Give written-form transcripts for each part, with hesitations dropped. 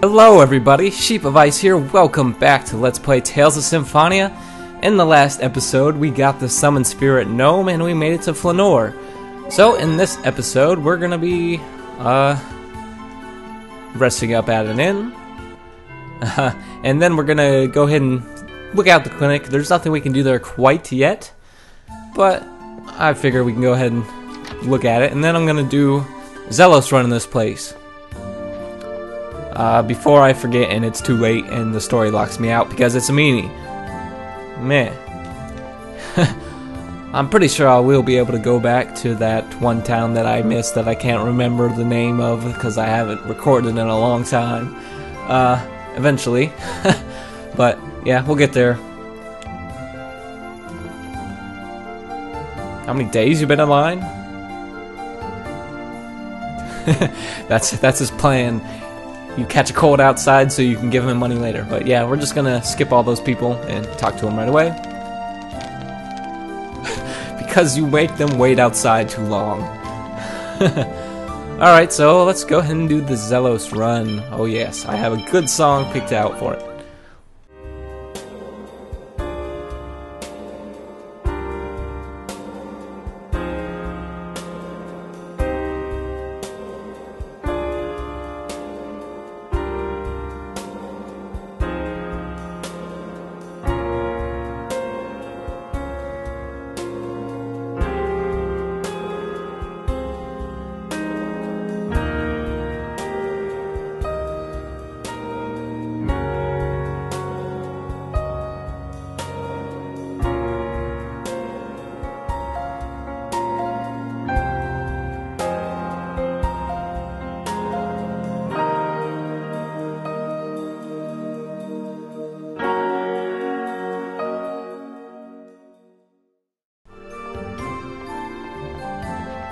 Hello everybody, Sheep of Ice here, welcome back to Let's Play Tales of Symphonia. In the last episode, we got the Summon Spirit Gnome and we made it to Flanoir. So in this episode, we're gonna be, resting up at an inn. And then we're gonna go ahead and look out the clinic. There's nothing we can do there quite yet, but I figure we can go ahead and look at it. And then I'm gonna do Zelos running this place. Before I forget and it's too late and the story locks me out because it's a meanie. Man. I'm pretty sure I will be able to go back to that one town that I missed that I can't remember the name of because I haven't recorded in a long time. Eventually. But yeah, we'll get there. How many days you been in line? That's his plan. You catch a cold outside so you can give him money later. But yeah, we're just gonna skip all those people and talk to them right away. Because you make them wait outside too long. Alright, so let's go ahead and do the Zelos run. Oh yes, I have a good song picked out for it.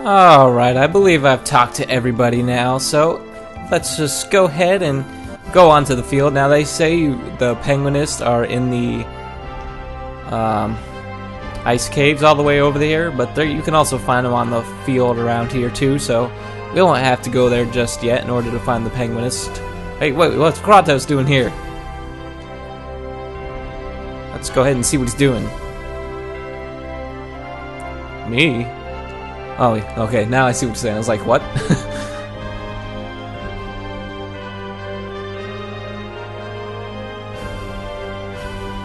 Alright, I believe I've talked to everybody now, so let's just go ahead and go onto the field. Now they say the penguinists are in the ice caves all the way over there, but you can also find them on the field around here too, so we won't have to go there just yet in order to find the penguinist. Hey, wait, what's Kratos doing here? Let's go ahead and see what he's doing. Me? Oh, okay, now I see what you're saying. I was like, what?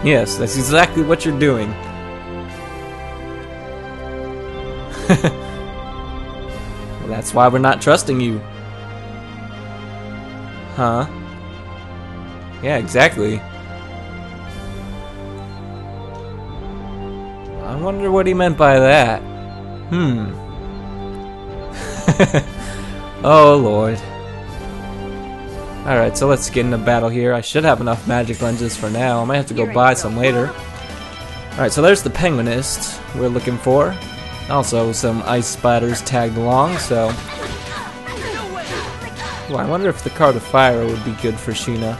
Yes, that's exactly what you're doing. Well, that's why we're not trusting you. Huh? Yeah, exactly. I wonder what he meant by that. Oh lord. Alright, so let's get into battle here. I should have enough magic lenses for now. I might have to go buy some later. Alright, so there's the penguinist we're looking for. Also some ice splatters tagged along, so... Ooh, I wonder if the card of fire would be good for Sheena.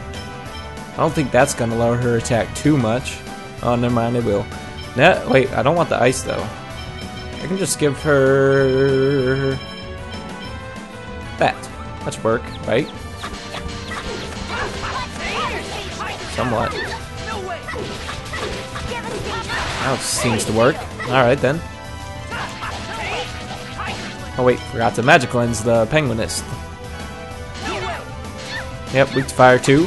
I don't think that's gonna lower her attack too much. Oh, never mind, it will. Nah, wait, I don't want the ice though. I can just give her... that should work, right? Somewhat. That seems to work. Alright then. Oh wait, forgot to magic lens the penguinist. Yep, weak to fire 2.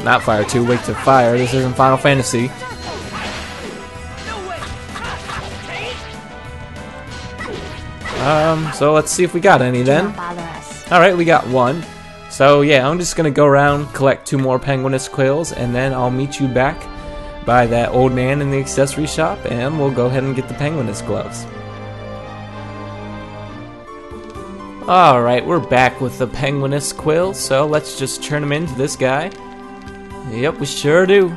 Not fire 2, weak to fire. This isn't Final Fantasy. So let's see if we got any then. Alright, we got one. So yeah, I'm just gonna go around, collect 2 more penguinist quills, and then I'll meet you back by that old man in the accessory shop, and we'll go ahead and get the penguinist gloves. Alright, we're back with the penguinist quills, so let's just turn them into this guy. Yep, we sure do.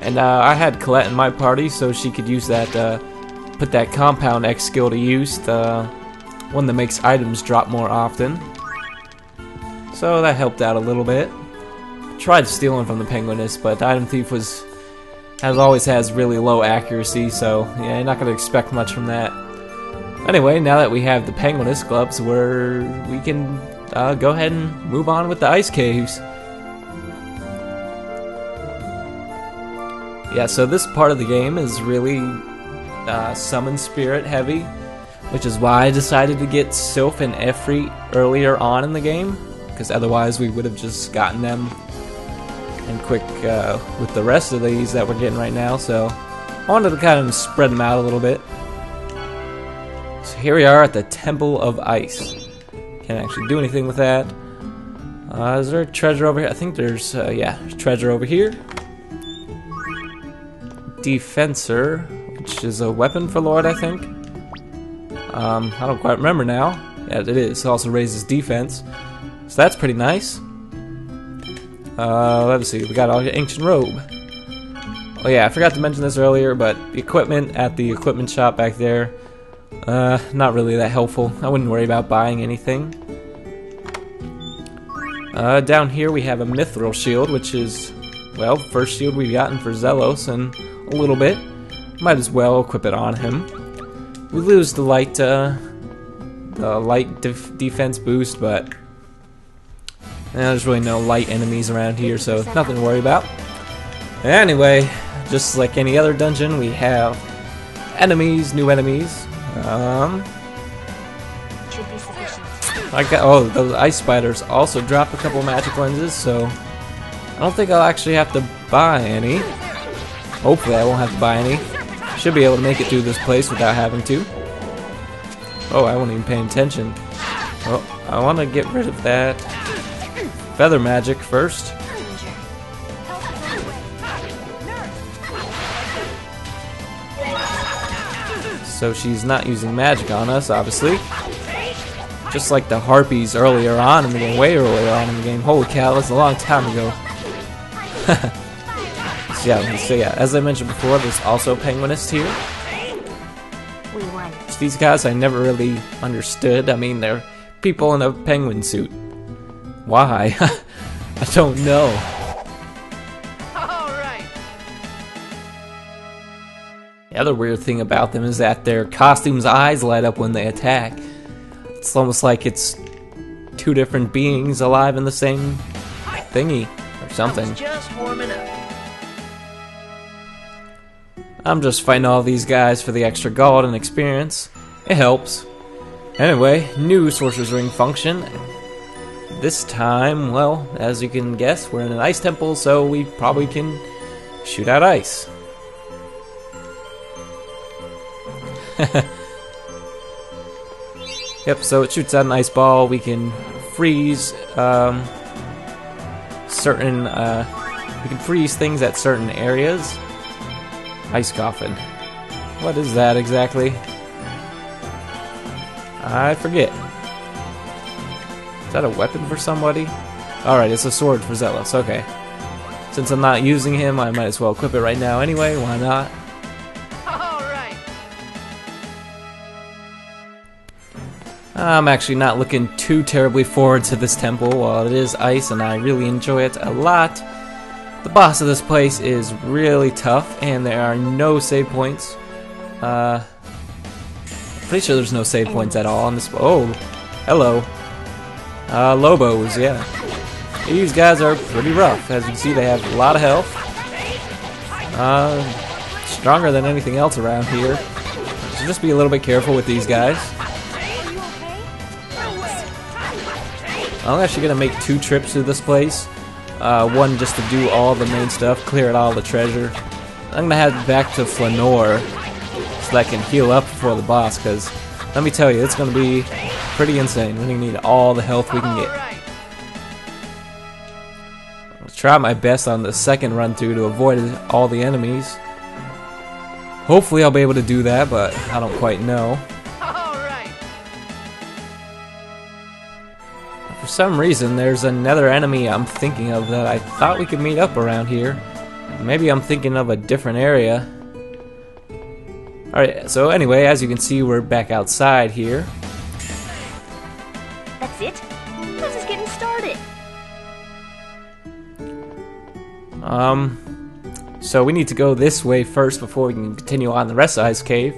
And I had Colette in my party so she could use that, put that compound X skill to use, the one that makes items drop more often. So that helped out a little bit. Tried stealing from the penguinist, but the item thief always has really low accuracy, so yeah, you're not gonna expect much from that. Anyway, now that we have the Penguinist gloves, we can go ahead and move on with the ice caves. Yeah, so this part of the game is really summon spirit heavy, which is why I decided to get Sylph and Ifrit earlier on in the game, because otherwise we would have just gotten them and quick with the rest of these that we're getting right now. So I wanted to kind of spread them out a little bit. So here we are at the Temple of Ice. Can't actually do anything with that. Is there a treasure over here? I think there's, yeah, treasure over here. Defensor, which is a weapon for Lord, I think. I don't quite remember now. Yeah, it is. It also raises defense. So that's pretty nice. Let's see. We got our ancient robe. Oh yeah, I forgot to mention this earlier, but the equipment at the equipment shop back there, not really that helpful. I wouldn't worry about buying anything. Down here we have a mithril shield, which is, well, first shield we've gotten for Zelos in a little bit. Might as well equip it on him. We lose the light defense boost, but there's really no light enemies around here, so nothing to worry about. Anyway, just like any other dungeon, we have enemies, new enemies. Those ice spiders also drop a couple magic lenses, so I don't think I'll actually have to buy any. Hopefully I won't have to buy any. Should be able to make it through this place without having to. Oh, I wasn't even paying attention. Well, I want to get rid of that feather magic first. So she's not using magic on us, obviously. Just like the harpies earlier on in the game, way earlier on in the game. Holy cow, that's a long time ago. So yeah, as I mentioned before, there's also Penguinist here. These guys I never really understood. I mean, they're people in a penguin suit. Why? I don't know. The other weird thing about them is that their costumes' eyes light up when they attack. It's almost like it's two different beings alive in the same thingy or something. Just warming up. I'm just fighting all these guys for the extra gold and experience. It helps. Anyway, new Sorcerer's Ring function. This time, well, as you can guess, we're in an ice temple, so we probably can shoot out ice. Yep, so it shoots out an ice ball. We can freeze certain we can freeze things at certain areas. Ice Coffin. What is that exactly? I forget. Is that a weapon for somebody? Alright, it's a sword for Zelos. Okay. Since I'm not using him, I might as well equip it right now anyway. Why not? Alright. I'm actually not looking too terribly forward to this temple. While it is ice and I really enjoy it a lot, the boss of this place is really tough, and there are no save points. Pretty sure there's no save points at all on this. Oh, hello. Lobos, yeah. These guys are pretty rough. As you can see, they have a lot of health. Stronger than anything else around here. So just be a little bit careful with these guys. I'm actually going to make 2 trips through this place. One just to do all the main stuff, clear out all the treasure. I'm going to head back to Flanoir so that I can heal up before the boss, because let me tell you, it's going to be pretty insane. We're going to need all the health we can get. I'll try my best on the second run through to avoid all the enemies. Hopefully I'll be able to do that, but I don't quite know. For some reason, there's another enemy I'm thinking of that I thought we could meet up around here. Maybe I'm thinking of a different area. Alright, so anyway, as you can see, we're back outside here. That's it? This is getting started. So we need to go this way first before we can continue on the rest of Ice Cave.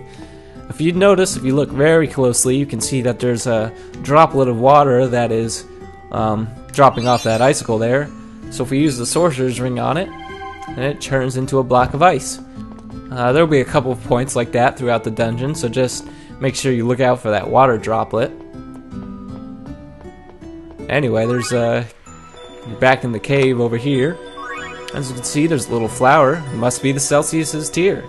if you notice, if you look very closely, you can see that there's a droplet of water that is dropping off that icicle there. So if we use the Sorcerer's Ring on it, and it turns into a block of ice. There'll be a couple of points like that throughout the dungeon, so just make sure you look out for that water droplet. Anyway, there's you're back in the cave over here. As you can see, there's a little flower. It must be the Celsius's tear.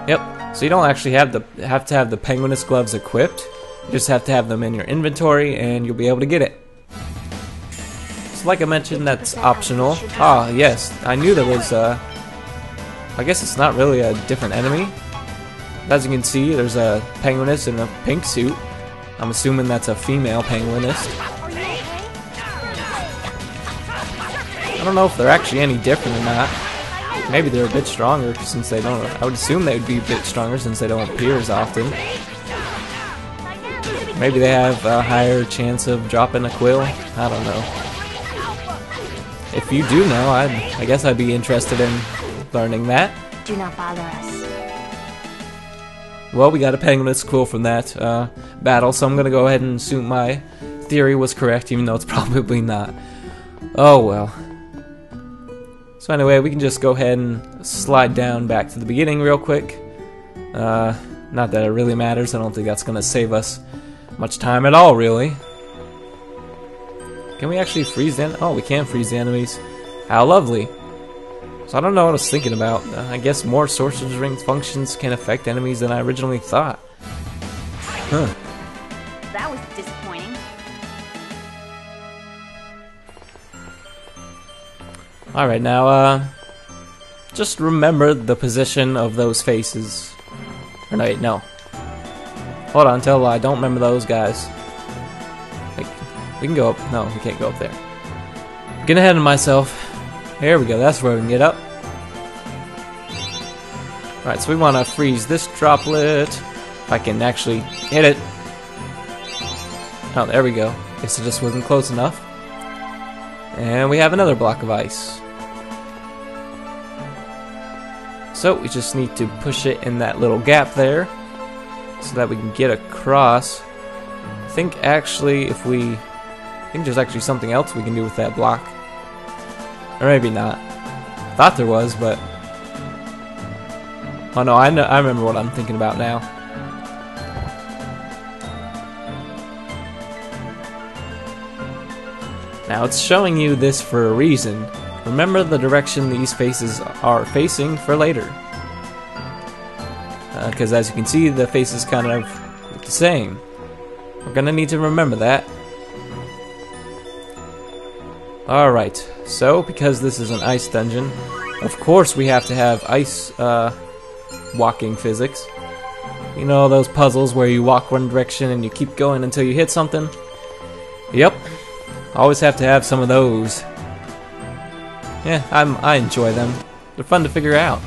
Yep. So you don't actually have to have the penguiness gloves equipped. You just have to have them in your inventory, and you'll be able to get it. So, like I mentioned, that's optional. Ah, yes. I knew there was. I guess it's not really a different enemy. As you can see, there's a penguiness in a pink suit. I'm assuming that's a female penguinist. I don't know if they're actually any different or not. Maybe they're a bit stronger since they don't. I would assume they would be a bit stronger since they don't appear as often. Maybe they have a higher chance of dropping a quill. I don't know. If you do know, I guess I'd be interested in learning that. Do not bother us. Well, we got a penguiness quill from that battle, so I'm gonna go ahead and assume my theory was correct, even though it's probably not. Oh well. So anyway, we can just go ahead and slide down back to the beginning real quick. Not that it really matters. I don't think that's gonna save us much time at all, really. Can we actually freeze them? Oh, we can freeze the enemies. How lovely. So I don't know what I was thinking about. I guess more Sorcerer's Ring functions can affect enemies than I originally thought. Huh. That was disappointing. Alright, now, just remember the position of those faces. Or no, wait, no. Hold on, tell a lie. Don't remember those guys. Like, we can go up. No, we can't go up there. Getting ahead of myself. There we go. That's where we can get up. Alright, so we want to freeze this droplet. If I can actually hit it. Oh, there we go. Guess it just wasn't close enough. And we have another block of ice. So we just need to push it in that little gap there, so that we can get across. I think actually if we... I think there's actually something else we can do with that block. Or maybe not. Thought there was, but... Oh no, I remember what I'm thinking about now. Now it's showing you this for a reason. Remember the direction these faces are facing for later. Because as you can see, the faces kind of look the same. We're gonna need to remember that. Alright, so because this is an ice dungeon, of course we have to have ice walking physics. You know those puzzles where you walk one direction and you keep going until you hit something? Yep, always have to have some of those. Yeah, I enjoy them. They're fun to figure out.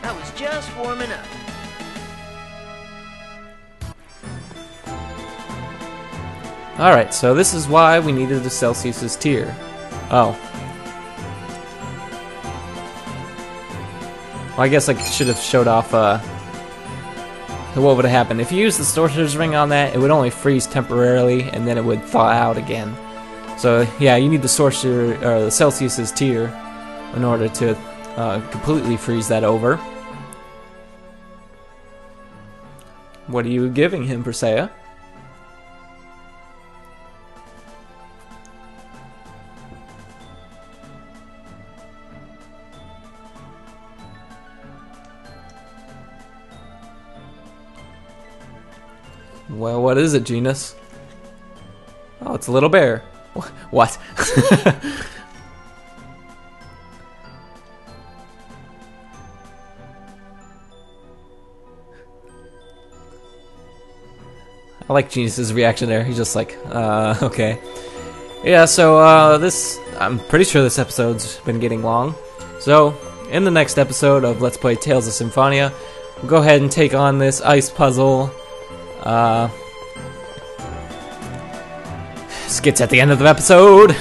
I was just warming up. Alright, so this is why we needed the Celsius's tear. Oh. Well, I guess I should have showed off what would have happened. If you use the Sorcerer's Ring on that, it would only freeze temporarily, and then it would thaw out again. So yeah, you need the the Celsius's tear in order to completely freeze that over. What are you giving him, Persea? Well, what is it, Genus? Oh, it's a little bear. What? I like Genus's reaction there. He's just like, okay. Yeah, so, I'm pretty sure this episode's been getting long. So, in the next episode of Let's Play Tales of Symphonia, we'll go ahead and take on this ice puzzle. Skits at the end of the episode.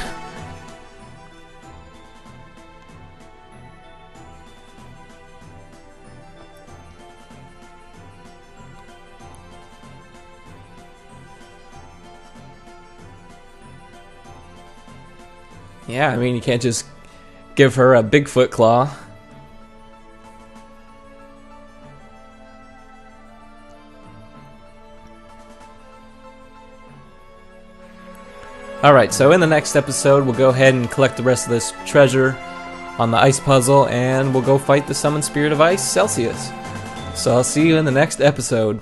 Yeah, I mean, you can't just give her a Bigfoot claw. Alright, so in the next episode, we'll go ahead and collect the rest of this treasure on the ice puzzle, and we'll go fight the summoned spirit of ice, Celsius. So I'll see you in the next episode.